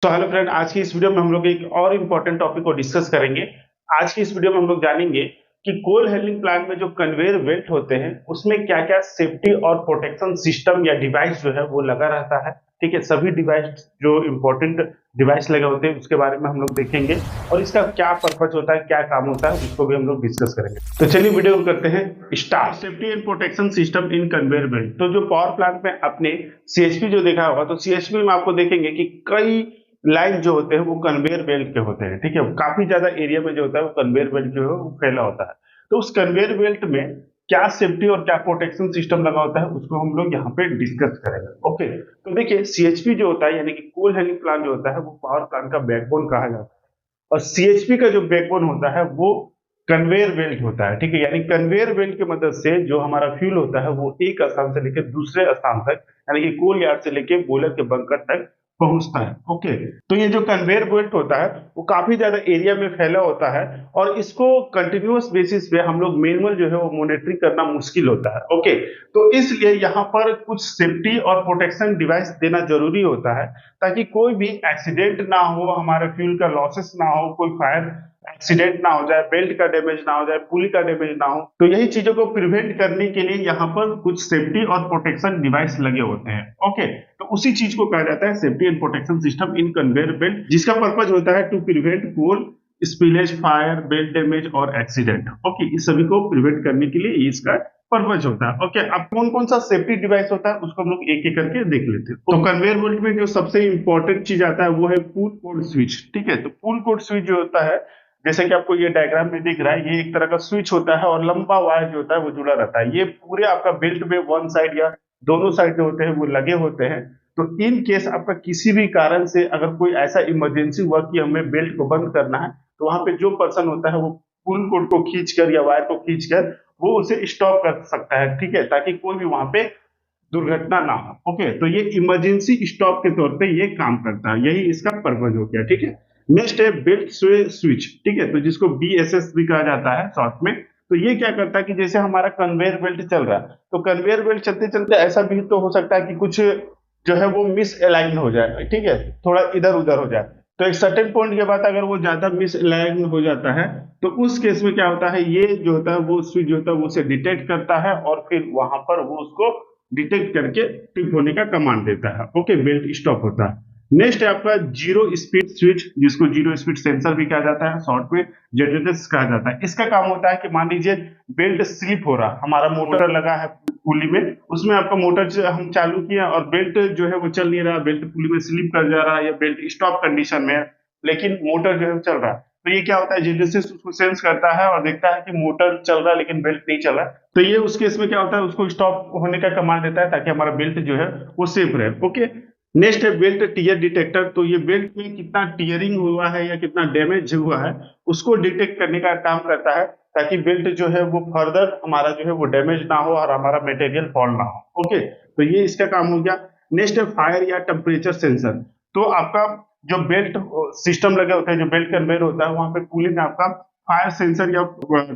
तो hello friend, आज की इस वीडियो में हम लोग एक और इम्पोर्टेंट टॉपिक को डिस्कस करेंगे। आज की इस वीडियो में हम लोग जानेंगे कि कोल हैंडलिंग प्लांट में जो कन्वेयर बेल्ट होते हैं उसमें क्या क्या सेफ्टी और प्रोटेक्शन सिस्टम या डिवाइस जो है वो लगा रहता है। ठीक है, सभी डिवाइस जो इम्पोर्टेंट डिवाइस लगे होते हैं उसके बारे में हम लोग देखेंगे और इसका क्या पर्पज होता है, क्या काम होता है, उसको भी हम लोग डिस्कस करेंगे। तो चलिए वीडियो को करते हैं start. Safety and protection system in conveyor belt. तो जो पावर प्लांट में आपने सीएचपी जो देखा होगा, तो सीएचपी में आपको देखेंगे कि कई लाइन जो होते हैं वो कन्वेयर बेल्ट के होते हैं। ठीक है, काफी ज्यादा एरिया में जो होता है वो कन्वेयर बेल्ट जो है वो फैला होता है। तो उस कन्वेयर बेल्ट में क्या सेफ्टी और क्या प्रोटेक्शन सिस्टम लगा होता है उसको हम लोग यहाँ पे डिस्कस करेंगे। ओके, तो देखिए सीएचपी जो होता है यानी कि कोल हैंडलिंग प्लांट जो होता है वो पावर प्लांट का बैकबोन कहा जाता है और सीएचपी का जो बैकबोन होता है वो कन्वेयर बेल्ट होता है। ठीक है, यानी कन्वेयर बेल्ट की मदद से जो हमारा फ्यूल होता है वो एक स्थान से लेकर दूसरे स्थान तक यानी कि कोल यार्ड से लेकर बॉयलर के बंकर तक पहुंचता है। ओके, तो ये जो कन्वेयर बेल्ट होता है वो काफी ज्यादा एरिया में फैला होता है और इसको कंटिन्यूअस बेसिस पे हम लोग मैनुअल जो है वो मॉनिटरिंग करना मुश्किल होता है। ओके, तो इसलिए यहाँ पर कुछ सेफ्टी और प्रोटेक्शन डिवाइस देना जरूरी होता है ताकि कोई भी एक्सीडेंट ना हो, हमारे फ्यूल का लॉसेस ना हो, कोई फायर एक्सीडेंट ना हो जाए, बेल्ट का डैमेज ना हो जाए, पुली का डैमेज ना हो। तो यही चीजों को प्रिवेंट करने के लिए यहाँ पर कुछ सेफ्टी और प्रोटेक्शन डिवाइस लगे होते हैं। ओके, तो उसी चीज को कहा जाता है safety and protection system in conveyor belt, जिसका पर्पज होता है to prevent coal spillage, fire, belt damage और एक्सीडेंट। ओके, इस सभी को प्रिवेंट करने के लिए इसका पर्पज होता है। ओके, अब कौन कौन सा सेफ्टी डिवाइस होता है उसको हम लोग एक एक करके देख लेते हैं। तो कन्वेयर बेल्ट में जो सबसे इंपॉर्टेंट चीज आता है वो है पुल कोड स्विच। ठीक है, तो पुल कोड स्विच जो होता है जैसे कि आपको ये डायग्राम में दिख रहा है, ये एक तरह का स्विच होता है और लंबा वायर जो होता है वो जुड़ा रहता है। ये पूरे आपका बेल्ट में वन साइड या दोनों साइड जो होते हैं वो लगे होते हैं। तो इन केस आपका किसी भी कारण से अगर कोई ऐसा इमरजेंसी हुआ कि हमें बेल्ट को बंद करना है, तो वहां पे जो पर्सन होता है वो पुल कोड को खींचकर या वायर को खींचकर वो उसे स्टॉप कर सकता है। ठीक है, ताकि कोई भी वहां पे दुर्घटना ना हो। ओके, तो ये इमरजेंसी स्टॉप के तौर पे ये काम करता है, यही इसका पर्पज हो गया। ठीक है, नेक्स्ट है बेल्ट स्विच। ठीक है, तो जिसको बीएसएस भी कहा जाता है शॉर्ट में। तो ये क्या करता है कि जैसे हमारा कन्वेयर बेल्ट चल रहा है तो कन्वेयर बेल्ट चलते चलते ऐसा भी तो हो सकता है कि कुछ जो है वो मिस अलाइन हो जाए। ठीक है, थोड़ा इधर उधर हो जाए। तो एक सर्टेन पॉइंट के बाद अगर वो ज्यादा मिस अलाइन हो जाता है तो उस केस में क्या होता है, ये जो होता है वो स्विच जो होता है वो उसे डिटेक्ट करता है और फिर वहां पर वो उसको डिटेक्ट करके ट्रिप होने का कमांड देता है। ओके, बेल्ट स्टॉप होता है। नेक्स्ट है आपका जीरो स्पीड स्विच, जिसको जीरो स्पीड सेंसर भी कहा जाता है, शॉर्ट में जेटर्स कहा जाता है। इसका काम होता है कि मान लीजिए बेल्ट स्लिप हो रहा, हमारा मोटर लगा है पुली में, उसमें आपका मोटर हम चालू किया और बेल्ट जो है वो चल नहीं रहा, बेल्ट पुली में स्लिप कर जा रहा है या बेल्ट स्टॉप कंडीशन में है, लेकिन मोटर जो है चल रहा है। तो ये क्या होता है, जेनेसिस उसको सेंस करता है और देखता है कि मोटर चल रहा है लेकिन बेल्ट नहीं चल रहा। तो ये उस केस में क्या होता है, उसको स्टॉप होने का कमांड देता है ताकि हमारा बेल्ट जो है वो सेफ रहे। ओके, नेक्स्ट है बेल्ट टीयर डिटेक्टर। तो ये बेल्ट में कितना टीयरिंग हुआ है या कितना डैमेज हुआ है उसको डिटेक्ट करने का काम करता है ताकि बेल्ट जो है वो फर्दर हमारा जो है वो डैमेज ना हो और हमारा मटेरियल फॉल ना हो। ओके, तो ये इसका काम हो गया। नेक्स्ट है फायर या टेम्परेचर सेंसर। तो आपका जो बेल्ट सिस्टम लगे होते हैं, जो बेल्ट कन्वेयर होता है वहां पे कूलिंग आपका फायर सेंसर या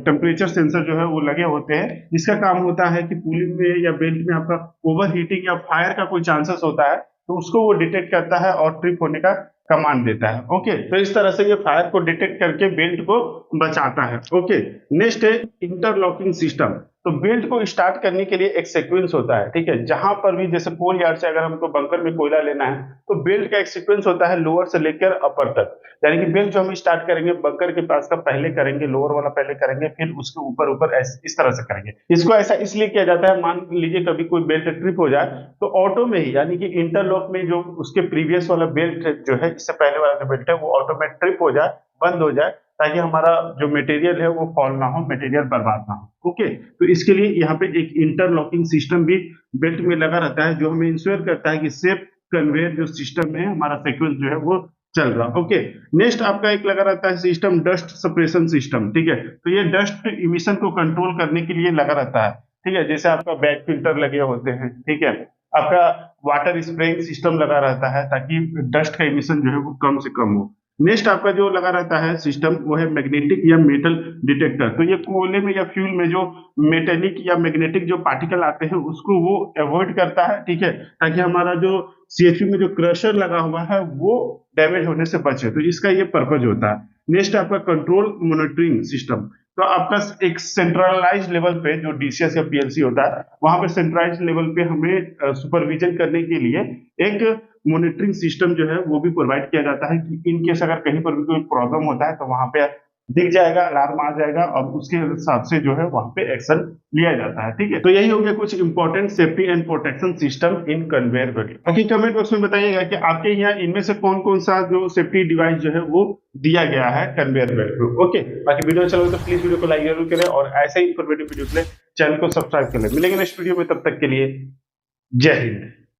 टेम्परेचर सेंसर जो है वो लगे होते हैं। इसका काम होता है कि कूलिंग में या बेल्ट में आपका ओवर हीटिंग या फायर का कोई चांसेस होता है तो उसको वो डिटेक्ट करता है और ट्रिप होने का कमांड देता है। ओके, तो इस तरह से ये फायर को डिटेक्ट करके बेल्ट को बचाता है। ओके, नेक्स्ट है इंटरलॉकिंग सिस्टम। तो बेल्ट को स्टार्ट करने के लिए एक सीक्वेंस होता है। ठीक है, जहां पर भी जैसे कोल यार्ड से अगर हमको बंकर में कोयला लेना है तो बेल्ट का एक सीक्वेंस होता है लोअर से लेकर अपर तक। यानी कि बेल्ट जो हम स्टार्ट करेंगे बंकर के पास का पहले करेंगे, लोअर वाला पहले करेंगे, फिर उसके ऊपर ऊपर इस तरह से करेंगे। इसको ऐसा इसलिए किया जाता है, मान लीजिए कभी कोई बेल्ट ट्रिप हो जाए तो ऑटो में ही यानी कि इंटरलॉक में जो उसके प्रीवियस वाला बेल्ट जो है, इससे पहले वाला जो बेल्ट है वो ऑटोमेटिक ट्रिप हो जाए, बंद हो जाए, ताकि हमारा जो मटेरियल है वो फॉल ना हो, मटेरियल बर्बाद ना हो। ओके, तो इसके लिए यहाँ पे एक इंटरलॉकिंग सिस्टम भी बेल्ट में लगा रहता है जो हमें इंश्योर करता है कि सेफ कन्वेयर जो सिस्टम है हमारा सीक्वेंस जो है वो चल रहा। ओके, नेक्स्ट आपका एक लगा रहता है सिस्टम डस्ट सप्रेशन सिस्टम। ठीक है, तो ये डस्ट इमिशन को कंट्रोल करने के लिए लगा रहता है। ठीक है, जैसे आपका बैक फिल्टर लगे होते हैं, ठीक है, आपका वाटर स्प्रेइंग सिस्टम लगा रहता है ताकि डस्ट का इमिशन जो है वो कम से कम हो। नेक्स्ट आपका जो लगा रहता है सिस्टम वो है मैग्नेटिक या मेटल डिटेक्टर। तो ये कोयले में या फ्यूल में जो मेटेलिक या मैग्नेटिक जो पार्टिकल आते हैं उसको वो अवॉइड करता है, ठीक है, ताकि हमारा जो सीएचपी में जो क्रशर लगा हुआ है वो डैमेज होने से बचे। तो इसका ये पर्पज होता है। नेक्स्ट आपका कंट्रोल मॉनिटरिंग सिस्टम। तो आपका एक सेंट्रलाइज लेवल पे जो डीसीएस या पीएलसी होता है वहां पे सेंट्रलाइज लेवल पे हमें सुपरविजन करने के लिए एक मॉनिटरिंग सिस्टम जो है वो भी प्रोवाइड किया जाता है कि इन केस अगर कहीं पर भी कोई प्रॉब्लम होता है तो वहां पे दिख जाएगा, अलार्म आ जाएगा और उसके हिसाब से जो है वहां पे एक्शन लिया जाता है, ठीक है। तो यही हो गया कुछ important safety and protection system in conveyor belt. बाकी कमेंट बॉक्स में बताइएगा कि आपके यहाँ इनमें से कौन कौन सा जो सेफ्टी डिवाइस जो है वो दिया गया है कन्वेयर बेल्ट में। ओके, बाकी वीडियो अच्छा लगे तो प्लीज वीडियो को लाइक जरूर करें और ऐसे ही इंफॉर्मेटिव वीडियो के लिए चैनल को सब्सक्राइब कर लें। मिलेंगे नेक्स्ट वीडियो में, तब तक के लिए जय हिंद।